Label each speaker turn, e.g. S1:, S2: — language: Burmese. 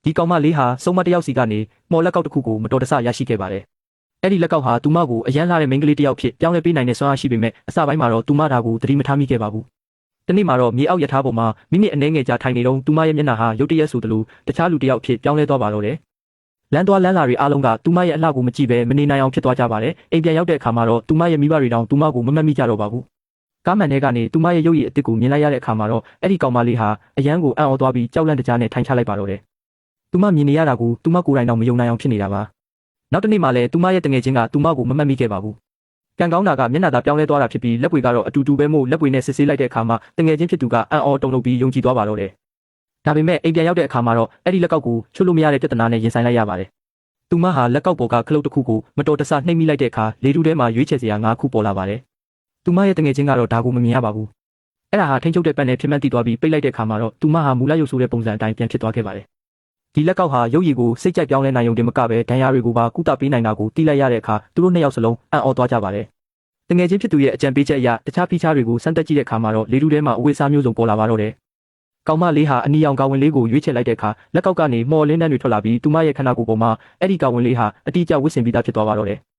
S1: ဒီကောင်မလေးဟာစုံမတယောက်စီကနေမော်လက်ကောက်တစ်ခုကိုမတော်တဆရရှိခဲ့ပါတယ်။အဲ့ဒီလက်ကောက်ဟာသူမကိုအရန်လာတဲ့မိန်းကလေးတစ်ယောက်ဖြစ်ပြောင်းလဲပေးနိုင်တဲ့စွမ်းအားရှိပေမဲ့အစပိုင်းမှာတော့သူမဒါကိုသတိမထားမိခဲ့ပါဘူး။တနေ့မှာတော့မြေအောက်ရထားပေါ်မှာမိနစ်အနည်းငယ်ကြာထိုင်နေတော့သူမရဲ့မျက်နှာဟာရုတ်တရက်ဆိုသလိုတခြားလူတစ်ယောက်ဖြစ်ပြောင်းလဲသွားပါတော့တယ်။လမ်းသွားလမ်းလာတွေအားလုံးကသူမရဲ့အလှကိုမကြည့်ပဲမနေနိုင်အောင်ဖြစ်သွားကြပါတယ်။အိမ်ပြန်ရောက်တဲ့အခါမှာတော့သူမရဲ့မိဘတွေတောင်သူမကိုမမှတ်မိကြတော့ပါဘူး။ကားမှန်ထဲကနေသူမရဲ့ရုပ်ရည်အစ်စ်ကိုမြင်လိုက်ရတဲ့အခါမှာတော့အဲ့ဒီကောင်မလေးဟာအရန်ကိုအံ့ဩသွားပြီးကြောက်လန့်တကြားနဲ့ထိုင်ချလိုက်ပါတော့တယ်။သူမမြင်နေရတာကိုသူမကိုယ်တိုင်တော့မယုံနိုင်အောင်ဖြစ်နေတာပါ။နောက်တစ်နေ့မှလည်းသူမရဲ့တငယ်ချင်းကသူမကိုမမှတ်မိခဲ့ပါဘူး။ကံကောင်းတာကမျက်နှာသာပြောင်းလဲသွားတာဖြစ်ပြီးလက်ပွေကတော့အတူတူပဲမို့လက်ပွေနဲ့စစ်ဆေးလိုက်တဲ့အခါမှာတငယ်ချင်းဖြစ်သူကအံ့ဩတုန်လှုပ်ပြီးယုံကြည်သွားပါတော့တယ်။ဒါပေမဲ့အိမ်ပြန်ရောက်တဲ့အခါမှာတော့အဲ့ဒီလက်ကောက်ကိုချွတ်လို့မရတဲ့ပြဿနာနဲ့ရင်ဆိုင်လိုက်ရပါတယ်။သူမဟာလက်ကောက်ပေါ်ကခလုတ်တစ်ခုကိုမတော်တဆနှိပ်မိလိုက်တဲ့အခါလေထုထဲမှာရွေးချယ်စရာ၅ခုပေါ်လာပါတယ်။သူမရဲ့တငယ်ချင်းကတော့ဒါကိုမမြင်ရပါဘူး။အဲ့ဒါဟာထိန်းချုပ်တဲ့ပတ်နဲ့ဖြစ်မှန်းသိသွားပြီးပိတ်လိုက်တဲ့အခါမှာတော့သူမဟာမူလရုပ်ဆိုးတဲ့ပုံစံအတိုင်းပြန်ဖြစ်သွားခဲ့ပါတယ်။ဒီလက်ကောက်ဟာရုပ်ရည်ကိုစိတ်ကြိုက်ပြောင်းလဲနိုင်ုံတင်မကပဲဒဏ်ရာတွေကိုပါကုသပေးနိုင်တာကိုသိလိုက်ရတဲ့အခါသူတို့နှစ်ယောက်စလုံးအံ့ဩသွားကြပါတယ်။တငယ်ချင်းဖြစ်သူရဲ့အကြံပေးချက်အရတခြားဖီးခြားတွေကိုစမ်းသပ်ကြည့်တဲ့အခါမှာတော့လေထုထဲမှာအဝိစားမျိုးစုံပေါ်လာပါတော့တယ်။ကောင်မလေးဟာအနီရောင်ကာဝင်လေးကိုရွေးချယ်လိုက်တဲ့အခါလက်ကောက်ကနေမော်လင်းတန်းတွေထွက်လာပြီးသူမရဲ့ခန္ဓာကိုယ်ပေါ်မှာအဲ့ဒီကာဝင်လေးဟာအတိအကျဝစ်စင်ပြီးသားဖြစ်သွားပါတော့တယ်။